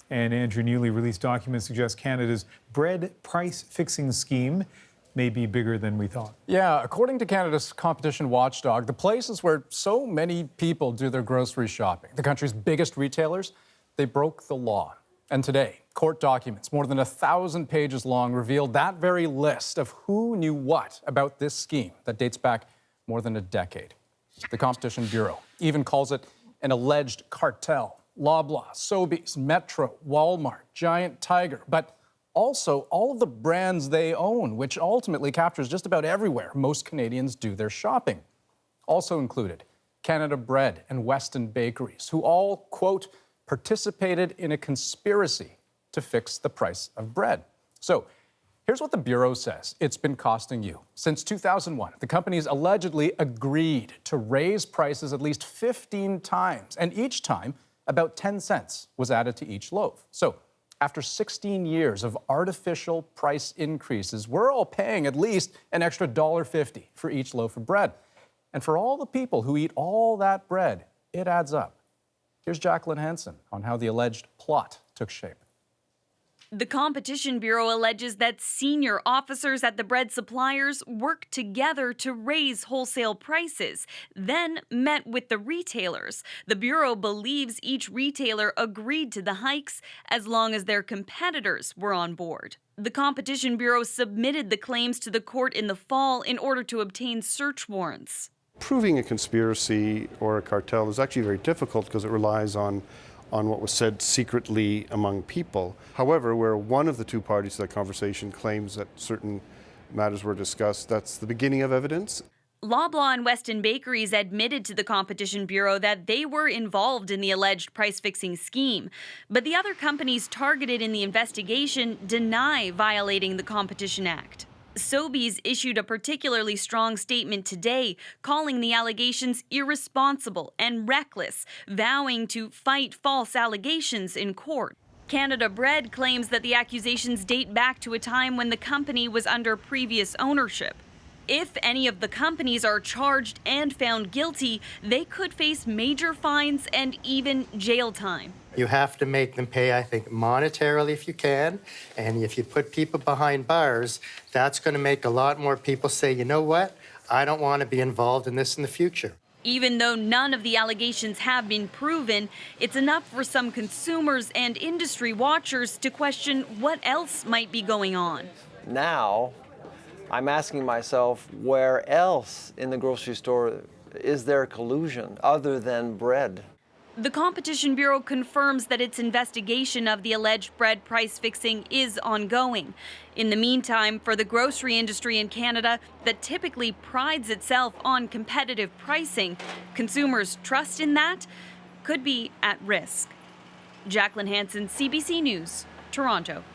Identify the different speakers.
Speaker 1: And Andrew, newly released documents suggest Canada's bread price-fixing scheme may be bigger than we thought.
Speaker 2: Yeah, according to Canada's competition watchdog, the places where so many people do their grocery shopping, the country's biggest retailers, they broke the law. And today, court documents, more than 1,000 pages long, revealed that very list of who knew what about this scheme that dates back more than a decade. The Competition Bureau even calls it an alleged cartel. Loblaw, Sobeys, Metro, Walmart, Giant Tiger, but also all of the brands they own, which ultimately captures just about everywhere most Canadians do their shopping. Also included, Canada Bread and Weston Bakeries, who all, quote, participated in a conspiracy to fix the price of bread. So here's what the Bureau says it's been costing you. Since 2001, the companies allegedly agreed to raise prices at least 15 times, and each time, about 10 cents was added to each loaf. So after 16 years of artificial price increases, we're all paying at least an extra $1.50 for each loaf of bread. And for all the people who eat all that bread, it adds up. Here's Jacqueline Hansen on how the alleged plot took shape.
Speaker 3: The Competition Bureau alleges that senior officers at the bread suppliers worked together to raise wholesale prices, then met with the retailers. The Bureau believes each retailer agreed to the hikes as long as their competitors were on board. The Competition Bureau submitted the claims to the court in the fall in order to obtain search warrants.
Speaker 4: Proving a conspiracy or a cartel is actually very difficult because it relies on what was said secretly among people. However, where one of the two parties to that conversation claims that certain matters were discussed, that's the beginning of evidence.
Speaker 3: Loblaw and Weston Bakeries admitted to the Competition Bureau that they were involved in the alleged price-fixing scheme. But the other companies targeted in the investigation deny violating the Competition Act. Sobeys issued a particularly strong statement today, calling the allegations irresponsible and reckless, vowing to fight false allegations in court. Canada Bread claims that the accusations date back to a time when the company was under previous ownership. If any of the companies are charged and found guilty, they could face major fines and even jail time.
Speaker 5: You have to make them pay, I think, monetarily if you can. And if you put people behind bars, that's going to make a lot more people say, you know what, I don't want to be involved in this in the future.
Speaker 3: Even though none of the allegations have been proven, it's enough for some consumers and industry watchers to question what else might be going on.
Speaker 6: Now, I'm asking myself, where else in the grocery store is there collusion other than bread?
Speaker 3: The Competition Bureau confirms that its investigation of the alleged bread price fixing is ongoing. In the meantime, for the grocery industry in Canada that typically prides itself on competitive pricing, consumers' trust in that could be at risk. Jacqueline Hansen, CBC News, Toronto.